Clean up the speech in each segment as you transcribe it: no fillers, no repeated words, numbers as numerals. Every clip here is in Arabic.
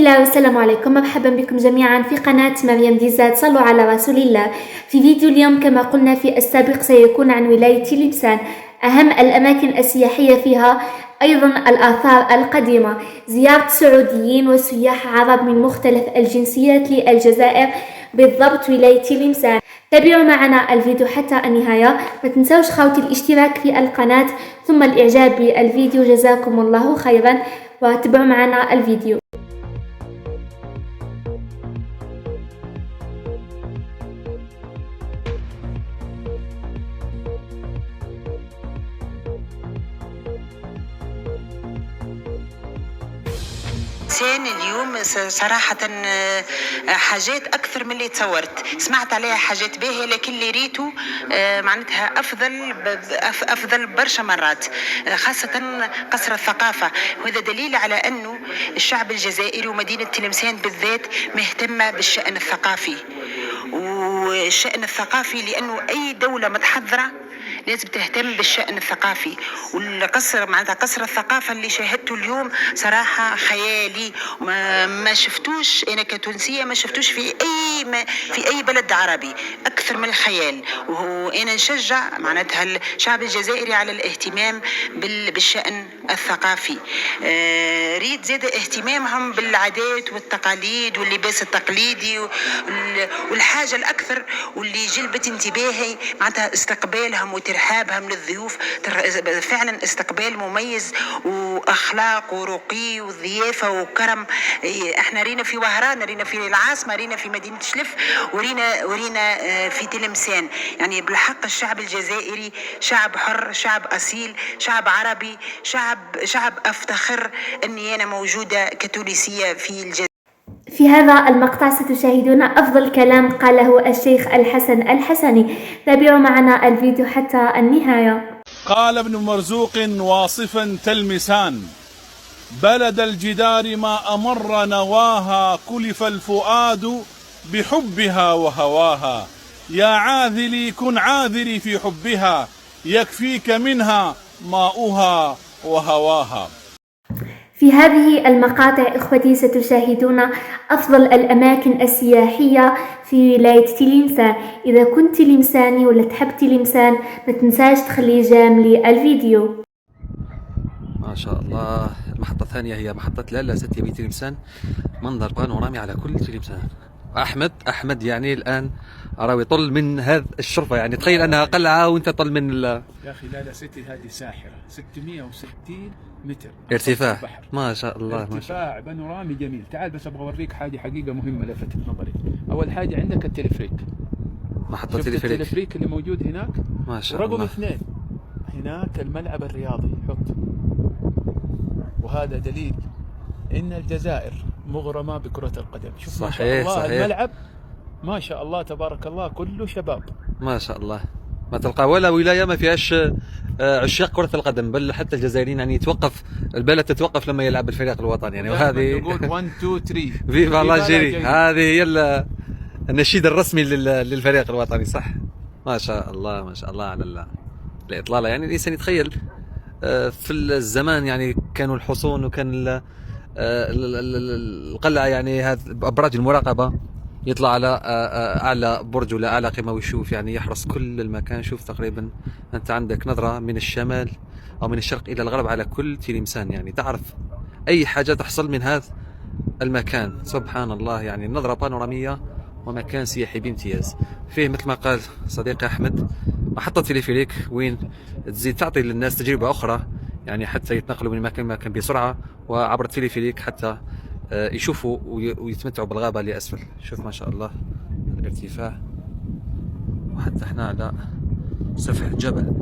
الله والسلام عليكم. مرحبا بكم جميعا في قناة مريم ديزاد. صلوا على رسول الله. في فيديو اليوم كما قلنا في السابق سيكون عن ولاية تلمسان، أهم الأماكن السياحية فيها، أيضا الآثار القديمة، زيارة سعوديين وسياح عرب من مختلف الجنسيات للجزائر، بالضبط ولاية تلمسان. تابعوا معنا الفيديو حتى النهاية. ما تنسوش خوتي الاشتراك في القناة ثم الإعجاب بالفيديو، جزاكم الله خيرا، وتابعوا معنا الفيديو. اليوم صراحة حاجات أكثر من اللي تصورت، سمعت عليها حاجات باهية، لكن اللي ريته معناتها أفضل برشا مرات، خاصة قصر الثقافة. وهذا دليل على أنه الشعب الجزائري ومدينة تلمسان بالذات مهتمة بالشأن الثقافي، والشأن الثقافي لأنه أي دولة متحضرة لازم تهتم بالشأن الثقافي. والقصر معناتها قصر الثقافة اللي شاهدته اليوم صراحة خيالي، ما شفتوش أنا كتونسية، ما شفتوش في أي بلد عربي أكثر من الخيال. وأنا نشجع معناتها الشعب الجزائري على الاهتمام بالشأن الثقافي. ريد زاد اهتمامهم بالعادات والتقاليد واللباس التقليدي، والحاجة الأكثر واللي جلبت انتباهي معناتها استقبالهم وترحابهم للضيوف، فعلا استقبال مميز واخلاق ورقي وضيافه وكرم. احنا رينا في وهران، رينا في العاصمه، رينا في مدينه شلف، ورينا في تلمسان. يعني بالحق الشعب الجزائري شعب حر، شعب اصيل، شعب عربي، شعب افتخر اني انا موجوده كتونسيه في الجزائر. في هذا المقطع ستشاهدون أفضل كلام قاله الشيخ الحسن الحسني. تابعوا معنا الفيديو حتى النهاية. قال ابن مرزوق واصفا تلمسان: بلد الجدار ما أمر نواها، كلف الفؤاد بحبها وهواها. يا عاذلي كن عاذلي في حبها، يكفيك منها ماؤها وهواها. في هذه المقاطع إخوتي ستشاهدون أفضل الأماكن السياحية في ولاية تلمسان. إذا كنت تلمساني ولا تحب تلمسان ما تنساش تخلي جام للفيديو. ما شاء الله. المحطة الثانية هي محطة لالا ستي بتلمسان، منظر بانورامي على كل تلمسان. أحمد يعني الآن أراوي طل من هذا الشرفة، يعني تخيل أنها قلعة وأنت طل من يا أخي لالا ستي هذه ساحرة، 660 متر ارتفاع، ما شاء الله، ارتفاع بانورامي جميل. تعال بس أبغى أوريك حاجة حقيقة مهمة لفتت نظري. أول حاجة عندك التلفريك، محطة التلفريك اللي موجود هناك، ما شاء الله. رقم 2 هناك الملعب الرياضي، حط. وهذا دليل إن الجزائر مغرمة بكرة القدم. شوف ما شاء الله، صحيح. الملعب ما شاء الله تبارك الله كله شباب، ما شاء الله. ما تلقى ولا ولاية ما فيهاش عشاق كرة القدم، بل حتى الجزائريين يعني البلد تتوقف لما يلعب الفريق الوطني يعني. وهذه نقول 1 2 3 فيفا لاجيري، هذه هي النشيد الرسمي للفريق الوطني، صح. ما شاء الله ما شاء الله على الإطلالة. يعني الإنسان يتخيل في الزمان يعني كانوا الحصون وكان القلعة، يعني هذه أبراج المراقبة، يطلع على أعلى برج ولا أعلى قمة ويشوف، يعني يحرص كل المكان. شوف تقريبا أنت عندك نظرة من الشمال أو من الشرق إلى الغرب على كل تلمسان، يعني تعرف أي حاجة تحصل من هذا المكان. سبحان الله، يعني نظرة بانورامية ومكان سياحي بامتياز. فيه مثل ما قال صديقي أحمد محطة تلفريك، وين تزيد تعطي للناس تجربة أخرى، يعني حتى يتنقلوا من مكان لمكان بسرعة وعبر التلفريك، حتى يشوفوا ويتمتعوا بالغابة اللي أسفل. شوف ما شاء الله الارتفاع، وحتى احنا على سفح الجبل.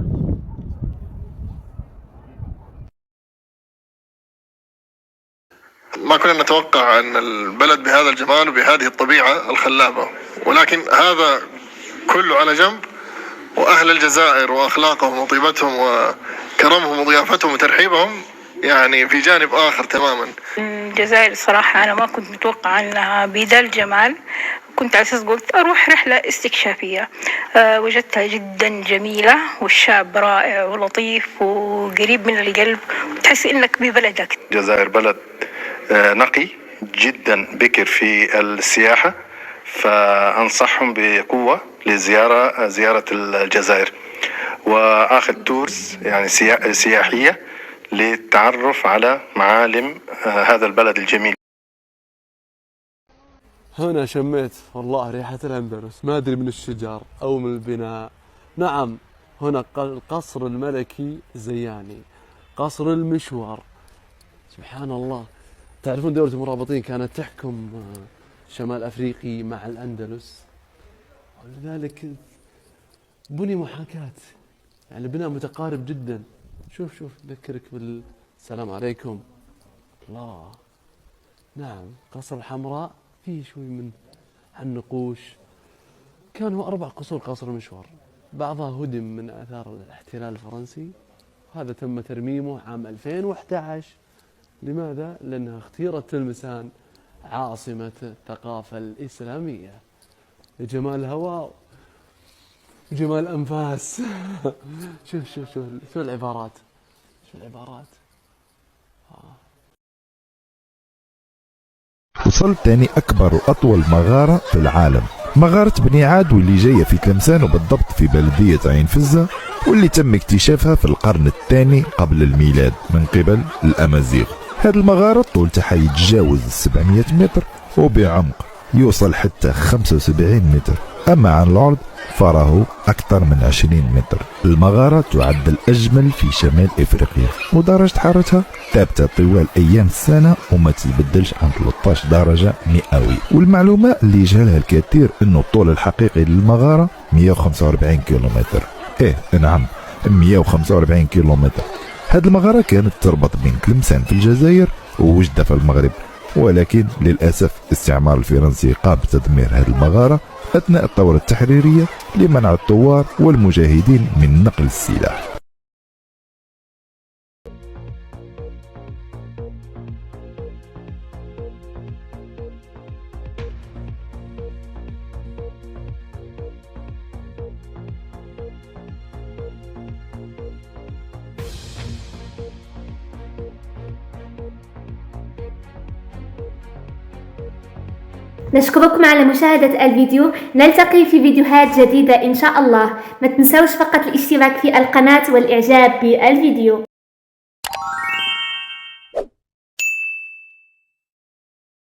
ما كنا نتوقع أن البلد بهذا الجمال وبهذه الطبيعة الخلابة، ولكن هذا كله على جنب، وأهل الجزائر وأخلاقهم وطيبتهم وكرمهم وضيافتهم وترحيبهم يعني في جانب آخر تماما. الجزائر صراحة أنا ما كنت متوقع أنها بذا الجمال، كنت على أساس قلت أروح رحلة استكشافية. وجدتها جدا جميلة، والشعب رائع ولطيف وقريب من القلب، وتحس إنك ببلدك. الجزائر بلد نقي، جدا بكر في السياحة، فأنصحهم بقوة زيارة الجزائر، وآخذ تورز يعني سياحية للتعرف على معالم هذا البلد الجميل. هنا شميت والله ريحة الأندلس، ما أدري من الشجر أو من البناء. نعم، هنا القصر الملكي زياني، قصر المشور. سبحان الله. تعرفون دولة المرابطين كانت تحكم شمال أفريقي مع الأندلس، ولذلك بني محاكاة، يعني بناء متقارب جدا. شوف ذكرك بالسلام عليكم. الله. نعم، قصر الحمراء فيه شوي من النقوش. كانوا 4 قصور قصر المشور، بعضها هدم من آثار الاحتلال الفرنسي، هذا تم ترميمه عام 2011. لماذا؟ لأنها اختيرت تلمسان عاصمة الثقافة الإسلامية لجمال الهواء وجمال الأنفاس. شوف العبارات. وصلت تاني أكبر وأطول مغارة في العالم، مغارة بني عاد، واللي جاية في تلمسان وبالضبط في بلدية عين فزة، واللي تم اكتشافها في القرن الثاني قبل الميلاد من قبل الأمازيغ. هذه المغارة طول تاعها يتجاوز 700 متر، وبعمق يوصل حتى 75 متر، أما عن العرض فراه أكثر من 20 متر. المغارة تعد الأجمل في شمال إفريقيا، ودرجة حرارتها ثابتة طوال أيام السنة وما تتبدلش عن 13 درجة مئوية. والمعلومة اللي يجهلها الكثير أنه الطول الحقيقي للمغارة 145 كيلومتر. نعم، 145 كيلومتر. هذه المغارة كانت تربط بين تلمسان في الجزائر ووجدة في المغرب، ولكن للأسف الاستعمار الفرنسي قام بتدمير هذه المغارة أثناء الثورة التحريرية لمنع الثوار والمجاهدين من نقل السلاح. نشكركم على مشاهدة الفيديو، نلتقي في فيديوهات جديدة إن شاء الله. ما تنسوش فقط الاشتراك في القناة والإعجاب بالفيديو.